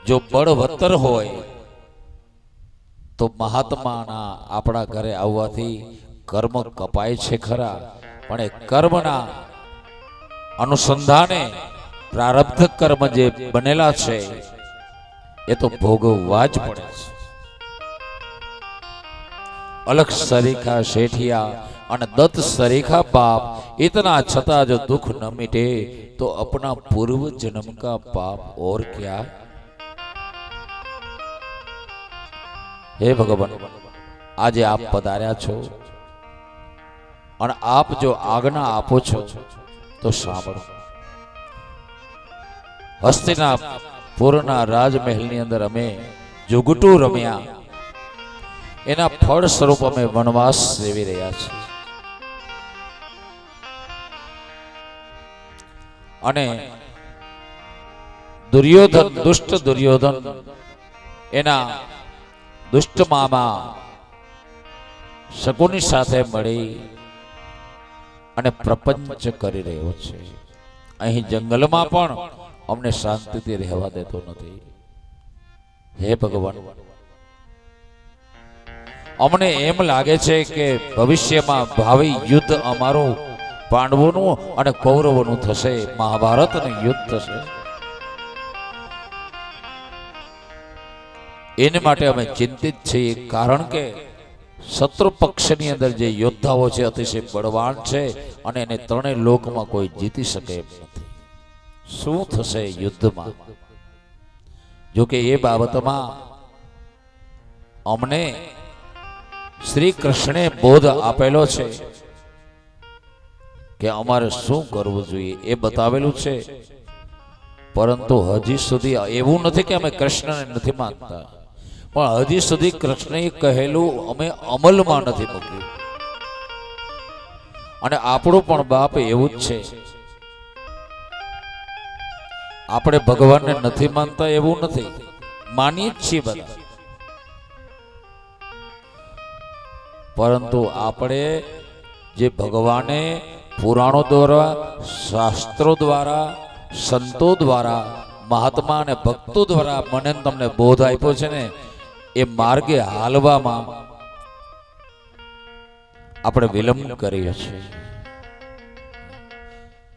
જો બળવત્તર હોય તો મહાત્માના આપણા ઘરે આવવાથી કર્મ કપાય છે ખરા, પણ એ કર્મના અનુસંધાને પ્રારબ્ધ કર્મ જે બનેલા છે એ તો ભોગવવા જ પડે છે. અલખ સરીખા શેઠિયા અને દત્ત સરીખા પાપ, इतना छता जो दुख न मिटे तो अपना पूर्व जन्म का पाप और क्या. हे भगवान, आज आप पधार्या छो और आप जो आज्ञा आपो छो तो सांभळो. हस्तिनापुरना राजमहलनी अंदर अमे जुगटू रम्या, एना फल स्वरूप अमे वनवास सेवी रह्या छीए. અને દુર્યોધન, દુષ્ટ દુર્યોધન એના દુષ્ટ મામા શકુની સાથે મળી અને પ્રપંચ કરી રહ્યો છે. અહીં જંગલમાં પણ અમને શાંતિથી રહેવા દેતો નથી. હે ભગવાન, અમને એમ લાગે છે કે ભવિષ્યમાં ભાવિ યુદ્ધ અમારું પાંડવોનું અને કૌરવોનું થશે, મહાભારતનું યુદ્ધ થશે. એને માટે અમે ચિંતિત છીએ, કારણ કે શત્રુ પક્ષની અંદર જે યોદ્ધાઓ છે અતિશય બળવાન છે અને એને ત્રણેય લોકમાં કોઈ જીતી શકે એમ નથી. શું થશે યુદ્ધમાં? જો કે એ બાબતમાં અમને શ્રી કૃષ્ણે બોધ આપેલો છે કે અમારે શું કરવું જોઈએ એ બતાવેલું છે. પરંતુ હજી સુધી એવું નથી કે અમે કૃષ્ણને નથી માનતા, પણ હજી સુધી કૃષ્ણએ કહેલું અમે અમલમાં નથી મૂક્યું. અને આપણું પણ બાપ એવું જ છે. આપણે ભગવાનને નથી માનતા એવું નથી, માનીએ જ છીએ બધા, પરંતુ આપણે જે ભગવાને પુરાણો દ્વારા, શાસ્ત્રો દ્વારા, સંતો દ્વારા, મહાત્મા અને ભક્તો દ્વારા મને તમને બોધ આપ્યો છે ને, એ માર્ગે હાલવામાં આપણે વિલંબ કરીએ છીએ.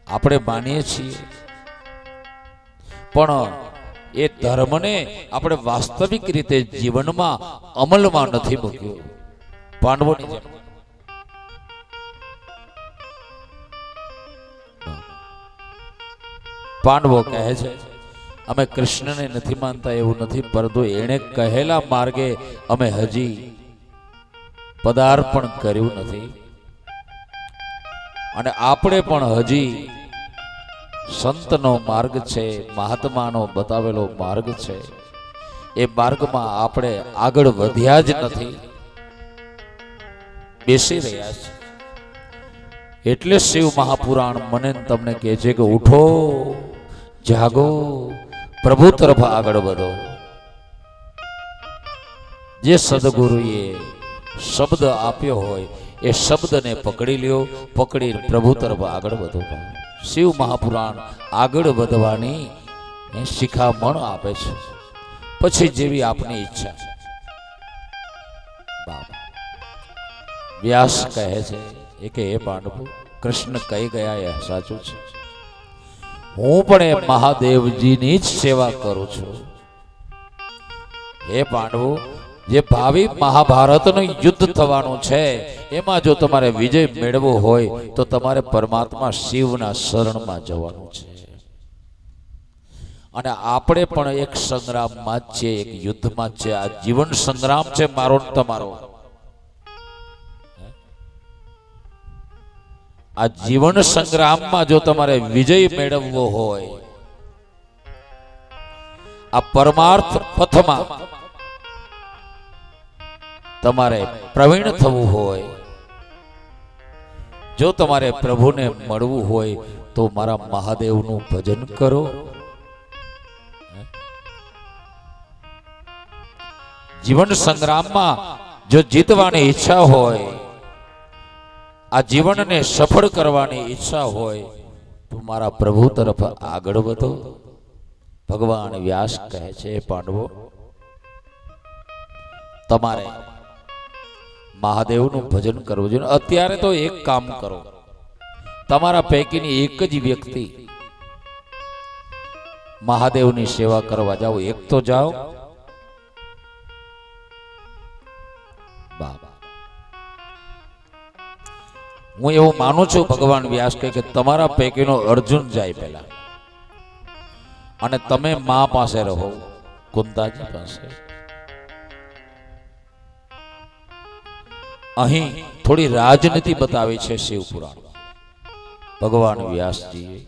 આપણે માનીએ છીએ પણ એ ધર્મને આપણે વાસ્તવિક રીતે જીવનમાં અમલમાં નથી મૂક્યો. પાંડવોની જેમ પાંડવો કહે છે અમે કૃષ્ણને નથી માનતા એવું નથી, પરંતુ એણે કહેલા માર્ગે અમે હજી પદાર્પણ કર્યું નથી. અને આપણે પણ હજી સંતનો માર્ગ છે, મહાત્માનો બતાવેલો માર્ગ છે, એ માર્ગમાં આપણે આગળ વધ્યા જ નથી, બેસી રહ્યા છે. એટલે શિવ મહાપુરાણ મને તમને કહે છે કે ઉઠો, જાગો, પ્રભુ તરફ આગળ વધો. જે સદગુરુએ શબ્દ આપ્યો હોય એ શબ્દને પકડી લ્યો, પકડી પ્રભુ તરફ આગળ વધો. શિવ મહાપુરાણ આગળ વધવાની શિખામણ આપે છે. પછી જેવી આપની ઈચ્છા. વ્યાસ કહે છે એ કે હે પાંડવો, કૃષ્ણ કહી ગયા એ સાચું છે. હું પણ એ મહાદેવજીની જ સેવા કરું છું. હે પાંડવો, જે ભાવિ મહાભારતનું યુદ્ધ થવાનું છે એમાં જો તમારે વિજય મેળવવો હોય તો તમારે પરમાત્મા શિવના શરણમાં જવાનું છે. અને આપણે પણ એક સંગ્રામમાં જ છીએ, એક યુદ્ધમાં જ છે. આ જીવન સંગ્રામ છે મારો ને તમારો. આ જીવન સંગ્રામમાં જો તમારે વિજય મેળવવો હોય, આ પરમાર્થ પથમાં તમારે પ્રવીણ થવું હોય, જો તમારે પ્રભુને મળવું હોય તો મારા મહાદેવનું ભજન કરો. જીવન સંગ્રામમાં જો જીતવાની ઈચ્છા હોય, આ જીવનને સફળ કરવાની ઈચ્છા હોય તો મારા પ્રભુ તરફ આગળ વધો. ભગવાન વ્યાસ કહે છે પાંડવો, તમારે મહાદેવનું ભજન કરવું જોઈએ. અત્યારે તો એક કામ કરો, તમારા પૈકીની એક જ વ્યક્તિ મહાદેવની સેવા કરવા જાઓ, એક તો જાઓ. બાબા, હું એવું માનું છું, ભગવાન વ્યાસ કહે કે તમારા પૈકીનો અર્જુન જાય પહેલા, અને તમે મા પાસે રહો, કુંતાજી પાસે. અહીં થોડી રાજનીતિ બતાવી છે શિવપુરાણ ભગવાન વ્યાસજીએ.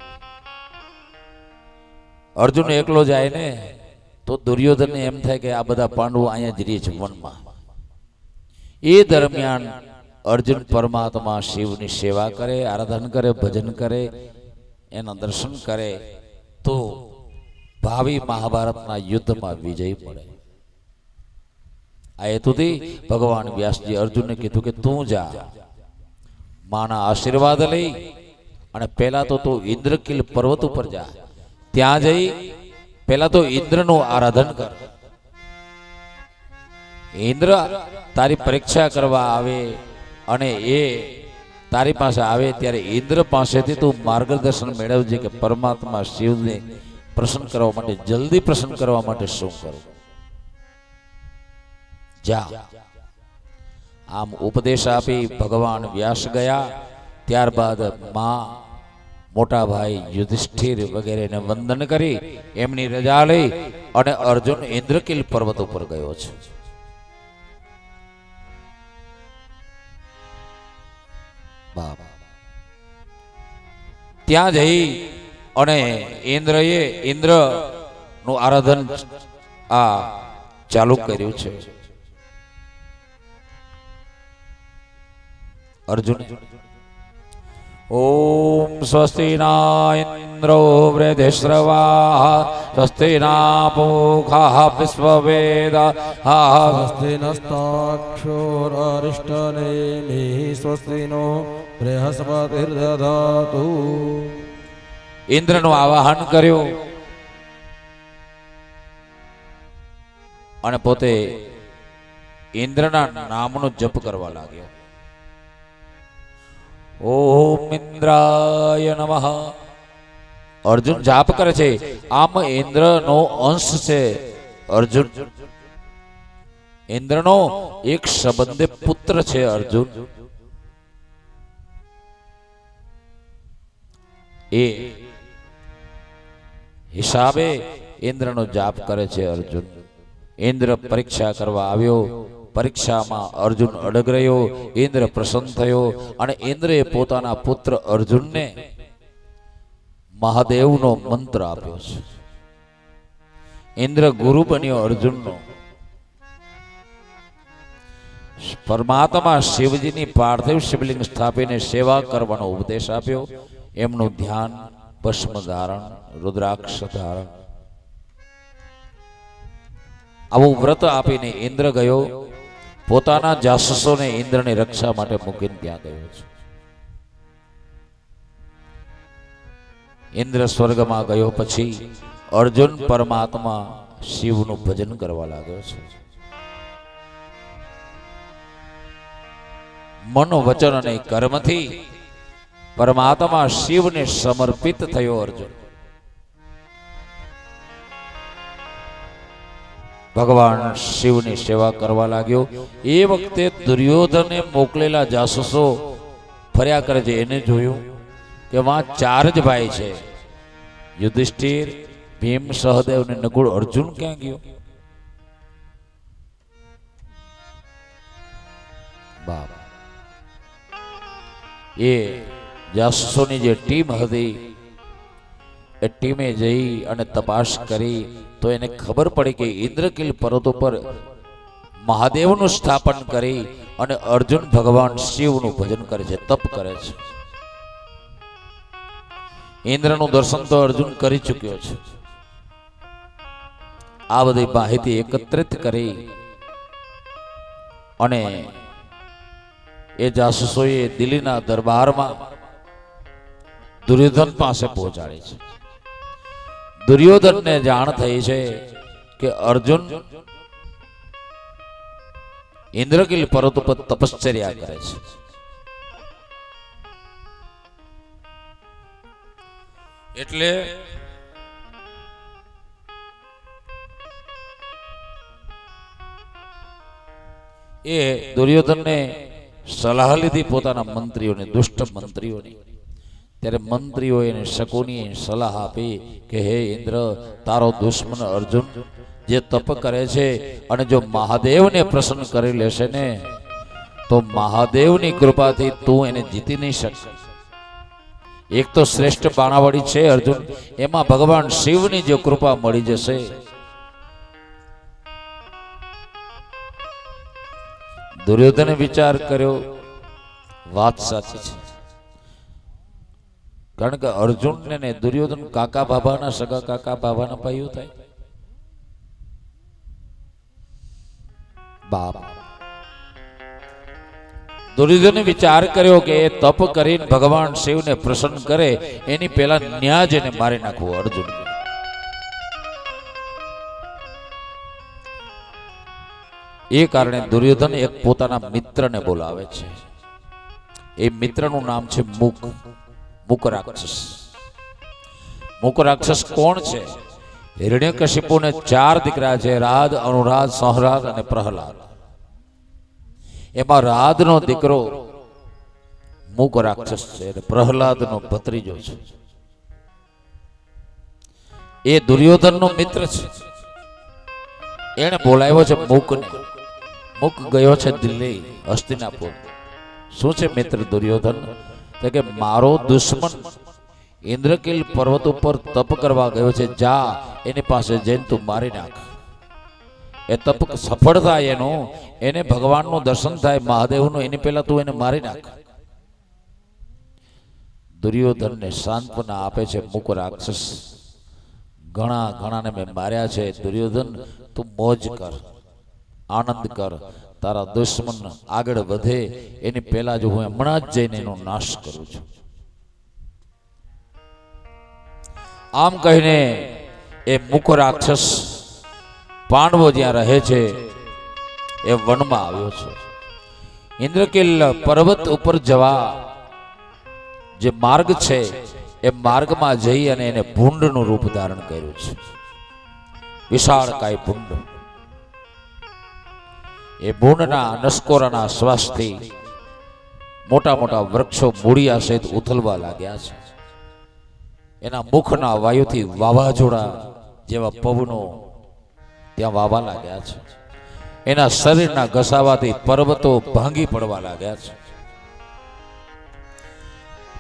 અર્જુન એકલો જાય ને તો દુર્યોધનને એમ થાય કે આ બધા પાંડવો અહીંયા જ રહે છે વનમાં. એ દરમિયાન અર્જુન પરમાત્મા શિવની સેવા કરે, આરાધન કરે, ભજન કરે, એના દર્શન કરે તો ભાવિ મહાભારતના યુદ્ધમાં વિજય મળે. આ હેતુથી ભગવાન વ્યાસજી અર્જુનને કીધું કે તું જા, માના આશીર્વાદ લઈ અને પહેલા તો તું ઇન્દ્રકીલ પર્વત ઉપર જા. ત્યાં જઈ પહેલા તો ઇન્દ્રનું આરાધન કર. ઇન્દ્ર તારી પરીક્ષા કરવા આવે અને એ તારી પાસે આવે ત્યારે ઇન્દ્ર પાસેથી તું માર્ગદર્શન મેળવજે કે પરમાત્મા શિવને પ્રસન્ન કરવા માટે, જલ્દી પ્રસન્ન કરવા માટે શું કરું. જા. આમ ઉપદેશ આપી ભગવાન વ્યાસ ગયા. ત્યારબાદ માં, મોટા ભાઈ યુધિષ્ઠિર વગેરેને વંદન કરી એમની રજા લઈ અને અર્જુન ઇન્દ્રકીલ પર્વત ઉપર ગયો છે. ત્યાં જઈ અને ઇન્દ્ર નું આરાધન આ ચાલુ કર્યું છે. અર્જુન ઓમ સ્વસ્તિ ના ઇન્દ્રો વૃદ્ધિશ્રવા સ્વસ્તિ ના પૂષા વિશ્વવેદા સ્વસ્તિ નસ્તાક્ષોરરિષ્ટનેમિ સ્વસ્તિ નો બૃહસ્પતિર્દધાતુ. ઇન્દ્રનું આવાહન કર્યું અને પોતે ઇન્દ્રના નામનો જપ કરવા લાગ્યો. ઓમ ઇન્દ્રાય નમઃ. અર્જુન જાપ કરે છે. આમ ઇન્દ્રનો અંશ છે અર્જુન. ઇન્દ્રનો એક સંબંધે પુત્ર છે અર્જુન. એ હિસાબે ઇન્દ્રનો જાપ કરે છે અર્જુન. ઇન્દ્ર પરીક્ષા કરવા આવ્યો. પરીક્ષામાં અર્જુન અડગ રહ્યો. ઇન્દ્ર પ્રસન્ન થયો અને ઇન્દ્રએ પોતાના પુત્ર અર્જુનને મહાદેવનો મંત્ર આપ્યો છે. ઇન્દ્ર ગુરુ બન્યો અર્જુનનો. પરમાત્મા શિવજીની પાર્થિવ શિવલિંગ સ્થાપીને સેવા કરવાનો ઉપદેશ આપ્યો. એમનું ધ્યાન, ભસ્મ ધારણ, રુદ્રાક્ષ ધારણ, આવું વ્રત આપીને ઇન્દ્ર ગયો. પોતાના જાસૂસોને ઇન્દ્રની રક્ષા માટે મૂકીને ત્યાં ગયો છે. ઇન્દ્ર સ્વર્ગમાં ગયો પછી અર્જુન પરમાત્મા શિવનું ભજન કરવા લાગ્યો છે. મન, વચન અને કર્મથી પરમાત્મા શિવને સમર્પિત થયો અર્જુન. ભગવાન શિવની સેવા કરવા લાગ્યો. એ વખતે દુર્યોધને મોકલેલા જાસૂસો ફર્યા કરે છે. એને જોયું કે વાં 4 જ ભાઈ છે, યુધિષ્ઠિર, ભીમ, સહદેવ ને નકુળ. અર્જુન ક્યાં ગયો? બાપ, એ જાસૂસોની જે ટીમ હતી એ ટીમે જઈ અને તપાસ કરી તો એને ખબર પડી કે ઇન્દ્રકીલ પર્વત ઉપર મહાદેવનું સ્થાપન કરી અને અર્જુન ભગવાન શિવનું ભજન કરે છે, તપ કરે છે. ઇન્દ્રનું દર્શન તો અર્જુન કરી ચૂક્યો છે. આ બધી માહિતી એકત્રિત કરી અને એ જાસૂસોએ દિલ્હીના દરબારમાં દુર્યોધન પાસે પહોંચાડી છે. દુર્યોધનને જાણ થઈ છે કે અર્જુન ઇન્દ્રકીલ પર્વત ઉપર તપશ્ચર્યા કરે છે. એટલે એ દુર્યોધનને સલાહ લીધી પોતાના મંત્રીઓને, દુષ્ટ મંત્રીઓની. ત્યારે મંત્રીઓએ એને શકુનીએ સલાહ આપી કે હે ઇન્દ્ર, તારો દુશ્મન અર્જુન જે તપ કરે છે અને જો મહાદેવને પ્રસન્ન કરી લેશે ને તો મહાદેવની કૃપાથી તું એને જીતી નહીં શકે. એક તો શ્રેષ્ઠ બાણાવળી છે અર્જુન, એમાં ભગવાન શિવની જો કૃપા મળી જશે. દુર્યોધને વિચાર કર્યો, વાત સાચી છે. કારણ કે અર્જુન ને દુર્યોધન કાકા બાબાના સગા કાકા બાબાના ભાઈઓ થાય. બાપ દુર્યોધને વિચાર કર્યો કે એ તપ કરીને ભગવાન શિવને પ્રસન્ન કરે એની પહેલા ન્યા જ એને મારી નાખવું અર્જુન. એ કારણે દુર્યોધન એક પોતાના મિત્રને બોલાવે છે. એ મિત્રનું નામ છે મુક રાક્ષસ. મુક રાક્ષસ કોણ છે? હિરણ્યકશિપુને 4 દીકરા છે, રાધ, અનુરાધ, સંહરાધ અને પ્રહલાદ. એમાં રાધનો દીકરો મુક રાક્ષસ છે અને પ્રહલાદનો ભત્રીજો છે. એ દુર્યોધનનો મિત્ર છે. એને બોલાવ્યો છે મુકને. મુક ગયો છે દિલ્હી, હસ્તિનાપુર. શું છે મિત્ર દુર્યોધન? તો કે મારો દુશ્મન ઇન્દ્રકીલ પર્વત ઉપર તપ કરવા ગયો છે, જા એની પાસે જઈને તું મારી નાખ. એ તપ સફળ થાય એનું, એને ભગવાનનું દર્શન થાય મહાદેવનું, એની પહેલા તું એને મારી નાખ. દુર્યોધનને સાંત્વના આપે છે મુક રાક્ષસ. ઘણાને મેં માર્યા છે દુર્યોધન, તું મોજ કર, આનંદ કર. તારા દુશ્મન આગળ વધે એની પહેલા જો હું હમણાં જ જઈને એનો નાશ કરું છું. આમ કહીને એ મુક રાક્ષસ પાંડવો જ્યાં રહે છે એ વનમાં આવ્યો છે. ઇન્દ્રકીલ પર્વત ઉપર જવા જે માર્ગ છે એ માર્ગમાં જઈ અને એને ભૂંડનું રૂપ ધારણ કર્યું છે. વિશાળકાય ભૂંડ. એ ભૂંડના નસકોરાના શ્વાસથી મોટા મોટા વૃક્ષો મૂળિયા સહિત ઉથલવા લાગ્યા છે. એના મુખના વાયુથી વાવાઝોડા જેવા પવનો ત્યાં વાવા લાગ્યા છે. એના શરીરના ઘસાવાથી પર્વતો ભાંગી પડવા લાગ્યા છે.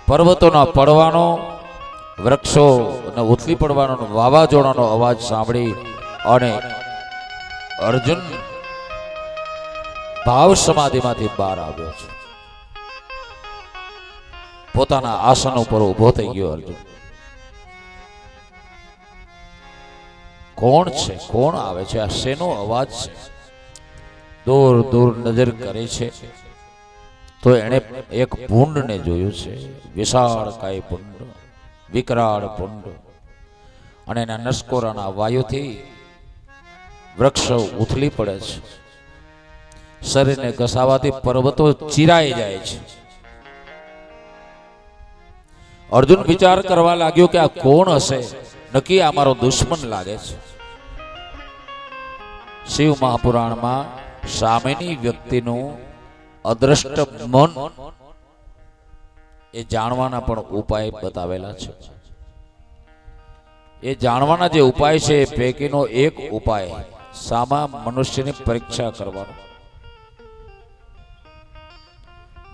પર્વતોના પડવાનો, વૃક્ષો ઉથલી પડવાનો, વાવાઝોડાનો અવાજ સાંભળી અને અર્જુન ભાવ સમાધિમાંથી બહાર આવ્યો છે. પોતાના આસન ઉપર ઉભો થઈ ગયો અર્જુન. કોણ છે? કોણ આવે છે? આ શેનો અવાજ છે? દૂર દૂર નજર કરે છે તો એણે એક ભૂંડને જોયું છે. વિશાળકાય ભૂંડ, વિકરાળ ભૂંડ. અને એના નસકોરાના વાયુથી વૃક્ષો ઉથલી પડે છે. શરીરને ઘસાવાથી પર્વતો ચીરાઈ જાય છે. અર્જુન વિચાર કરવા લાગ્યો કે આ કોણ હશે? નક્કી આ મારો દુશ્મન લાગે છે. શિવ મહાપુરાણમાં સામેની વ્યક્તિનું અદ્રષ્ટ મન એ જાણવાના પણ ઉપાય બતાવેલા છે. એ જાણવાના જે ઉપાય છે એ પૈકીનો એક ઉપાય સામા મનુષ્યની પરીક્ષા કરવાનો.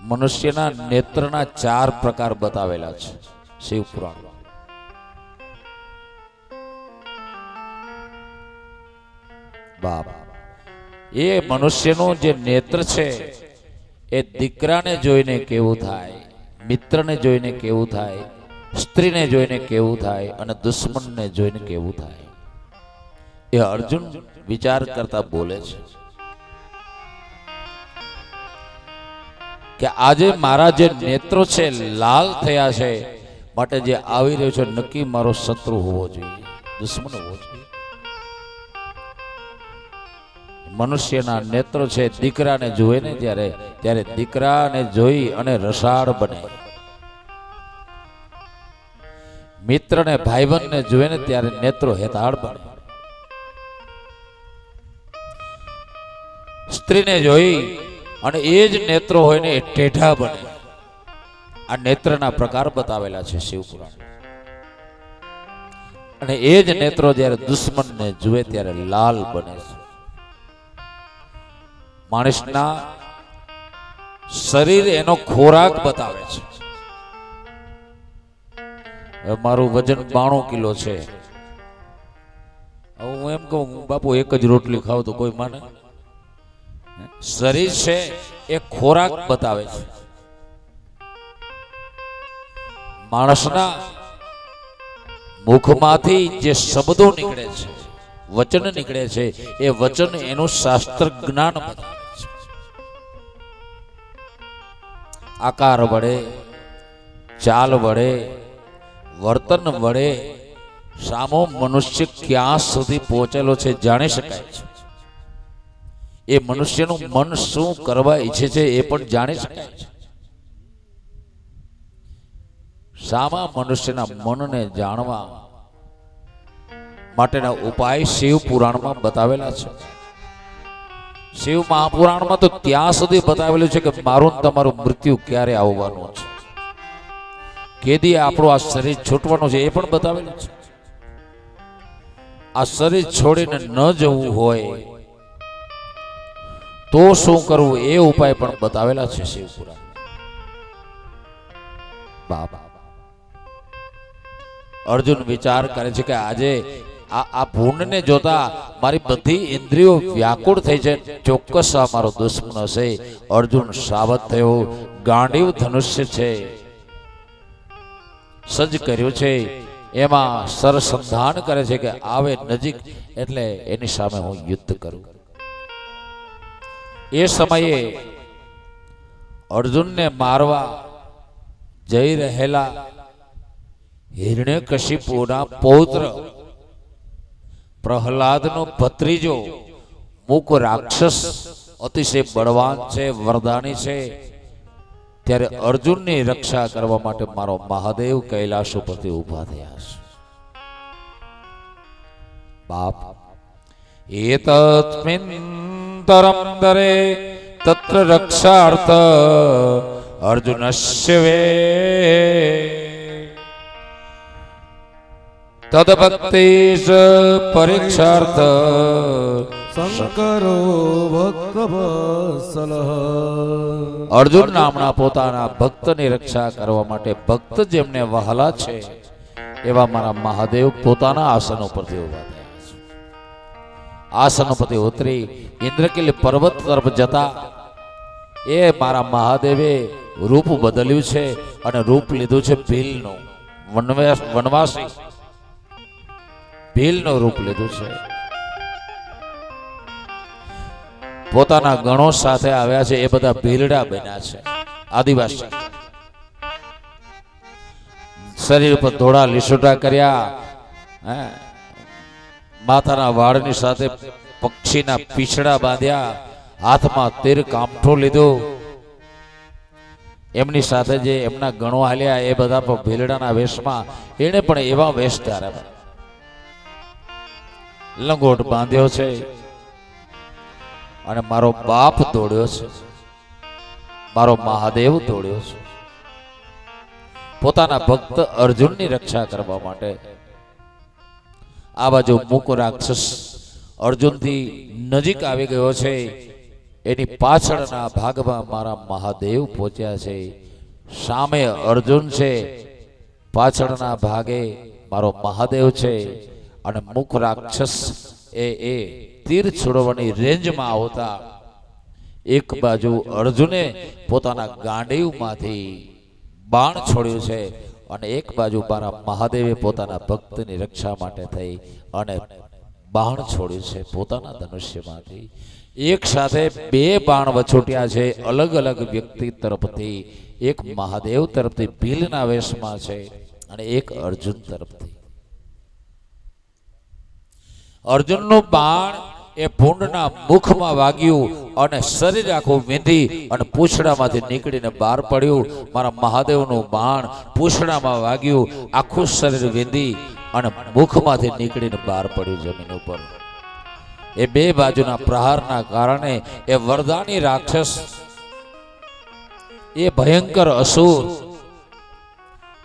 મનુષ્યના નેત્રના 4 પ્રકાર બતાવેલા છે શિવ પુરાણમાં. બાપ, એ મનુષ્યનું જે નેત્ર છે એ દીકરાને જોઈને કેવું થાય, મિત્રને જોઈને કેવું થાય, સ્ત્રીને જોઈને કેવું થાય અને દુશ્મનને જોઈને કેવું થાય, એ અર્જુન વિચાર કરતા બોલે છે કે આજે મારા જે નેત્રો છે લાલ થયા છે, માટે જે આવી રહ્યો છે નક્કી મારો શત્રુ હોવો જોઈએ, દુશ્મન હોવો જોઈએ. મનુષ્યના નેત્રો છે દીકરાને જોવે ને ત્યારે દીકરાને જોઈ અને રસાળ બને. મિત્રને ભાઈબંધને જોવે ને ત્યારે નેત્રો હેતાળ બને. સ્ત્રીને જોઈ અને એ જ નેત્રો હોય ને એ ટેઢા બને. આ નેત્રના પ્રકાર બતાવેલા છે શિવપુરાણ. અને એ જ નેત્રો જ્યારે દુશ્મનને જુએ ત્યારે લાલ બને છે. માણસના શરીર એનો ખોરાક બતાવે છે. મારું વજન 92 કિલો છે. હું એમ કહું બાપુ એક જ રોટલી ખાવ તો કોઈ માને? શરીર છે એ ખોરાક બતાવે છે. માણસના મુખમાંથી જે શબ્દો નીકળે છે, વચન નીકળે છે, એ વચન એનું શાસ્ત્ર જ્ઞાન બતાવે છે. આકાર વડે, ચાલ વડે, વર્તન વડે સામો મનુષ્ય ક્યાં સુધી પહોંચેલો છે જાણી શકાય છે. એ મનુષ્યનું મન શું કરવા ઈચ્છે છે એ પણ જાણી શકાય છે. સામા મનુષ્યના મનને જાણવા માટેના ઉપાય શિવ પુરાણમાં બતાવેલા છે. શિવ મહાપુરાણમાં તો ત્યાં સુધી બતાવેલું છે કે મારું ને તમારું મૃત્યુ ક્યારે આવવાનું છે, કેદી આપણું આ શરીર છૂટવાનું છે એ પણ બતાવેલું છે. આ શરીર છોડીને ન જવું હોય તો શું કરવું એ ઉપાય પણ બતાવેલા છે શિવ પુરાણ. બાબા અર્જુન વિચાર કરે છે કે આજે આ ભૂંડને જોતા મારી બધી ઇન્દ્રિયો વ્યાકુળ થઈ છે. ચોક્કસ આ મારો દુશ્મન હશે. અર્જુન સાવધ થયો. ગાંડીવ ધનુષ્ય છે સજ્જ કર્યું છે. એમાં સરસંધાન કરે છે કે આવે નજીક એટલે એની સામે હું યુદ્ધ કરું. એ સમયે અર્જુનને મારવા જઈ રહેલા હિરણ્યકશિપુના પૌત્ર પ્રહલાદનો ભત્રીજો મુક રાક્ષસ અતિશય બળવાન છે, વરદાની છે. ત્યારે અર્જુનની રક્ષા કરવા માટે મારો મહાદેવ કૈલાસ ઉપરથી ઉભા થયા છે. બાપ એતસ્મિન્તરમ દરે તત્ર રક્ષાર્થ અર્જુનસ્ય વે તદભક્તિશ પરીક્ષાર્થ શંકરો ભક્તવત્સલઃ. અર્જુન નામના પોતાના ભક્તની રક્ષા કરવા માટે ભક્ત જેમને વહાલા છે એવા મારા મહાદેવ પોતાના આસન ઉપરથી ઉભા થયા છે. આસન ઉપરથી ઉતરી ઇન્દ્રકીલ પર્વત તરફ જતા એ મારા મહાદેવે રૂપ બદલ્યું છે અને રૂપ લીધું છે ભીલનું. વનવાસી ભીલનું રૂપ લીધું છે. પોતાના ગણો સાથે આવ્યા છે. એ બધા ભીલડા બન્યા છે, આદિવાસી. શરીર પર ધોળા લીસોટા કર્યા, માથાના વાળની સાથે પક્ષીના પીછડા બાંધ્યા, હાથમાં તીર કામઠો લીધો. એમની સાથે જે એમના ગણો હાલ્યા એ બધા પણ ભીલડાના વેશમાં. એને પણ એવા વેશ ધાર્યા, લંગોટ બાંધ્યો છે અને મારો બાપ દોડ્યો છે, મારો મહાદેવ દોડ્યો છે પોતાના ભક્ત અર્જુનની રક્ષા કરવા માટે. આ બાજુ મુક રાક્ષસ અર્જુનથી નજીક આવી ગયો છે. એની પાછળના ભાગમાં મારા મહાદેવ પહોંચ્યા છે. સામે અર્જુન છે, પાછળના ભાગે મારો મહાદેવ છે. અને મુખ રાક્ષસ એ તીર છોડવાની રેન્જમાં આવતા એક બાજુ અર્જુને પોતાના ગાંડીવમાંથી બાણ છોડ્યું છે અને એક બાજુ મારા મહાદેવે પોતાના ભક્તની રક્ષા માટે થઈ અને બાણ છોડ્યું છે પોતાના ધનુષ્યમાંથી. એક સાથે બે બાણ વછોટ્યા છે, અલગ અલગ વ્યક્તિ તરફથી. એક મહાદેવ તરફથી ભીલના વેશમાં છે અને એક અર્જુન તરફથી. અર્જુનનું બાણ એ ભૂંડના મુખમાં વાગ્યું અને શરીર આખું વીંધી અને પૂંછડામાંથી નીકળીને બહાર પડ્યું. મારા મહાદેવનું બાણ પૂંછડામાં વાગ્યું, આખું શરીર વીંધી અને મુખમાંથી નીકળીને બહાર પડ્યું જમીન ઉપર. એ બે બાજુના પ્રહારના કારણે એ વરદાની રાક્ષસ, એ ભયંકર અસુર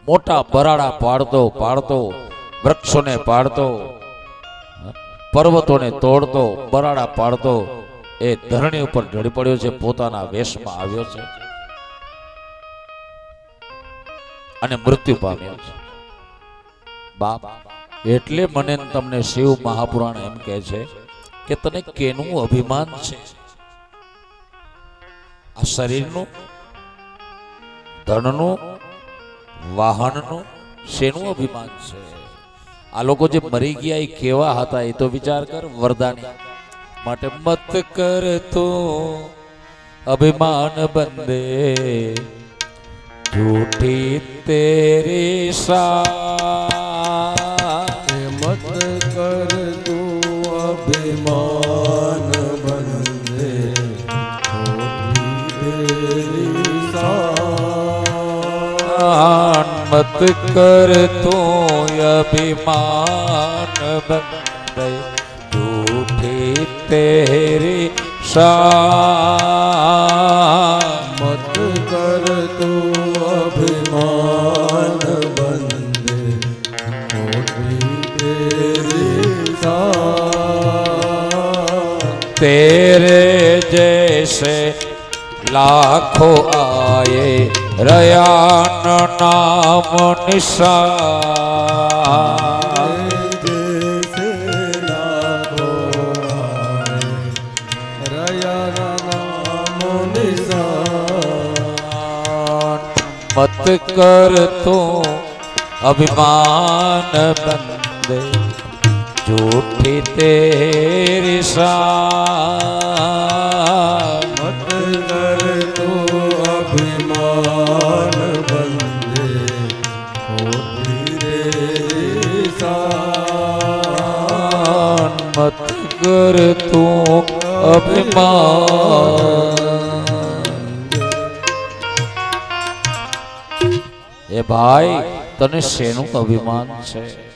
મોટા બરાડા પાડતો પાડતો, વૃક્ષોને પાડતો, પર્વતોને તોડતો, બરાડા પાડતો એ ધરણી ઉપર ઢળી પડ્યો છે, પોતાના વેશમાં આવ્યો છે અને મૃત્યુ પામ્યો છે. બાપ, એટલે મને તમને શિવ મહાપુરાણ એમ કહે છે કે તને કેનું અભિમાન છે? આ શરીરનું, ધનનું, વાહનનું શેનું અભિમાન છે? આ લોકો જે મરી ગયા એ કેવા હતા એ તો વિચાર કર. વરદાની માટે મત કર તો અભિમાન બંદે, झूठी तेरी मत कर तू अभिमान बंदे, तेरी मत कर तू अभिमान बंदे, झूठी तेरी मत कर तू अभिमान बंदे, तेरी तेरे जैसे लाखों आए रयान नाम निशान, जैसे लाखों आए रयान नाम निशान। मत कर तू अभिमान बंदे, झूठी तेरी शान। मत कर तू अभिमान बंदे, तेरी शान। मत कर तू अभिमान। એ ભાઈ, તને શેનું અભિમાન છે?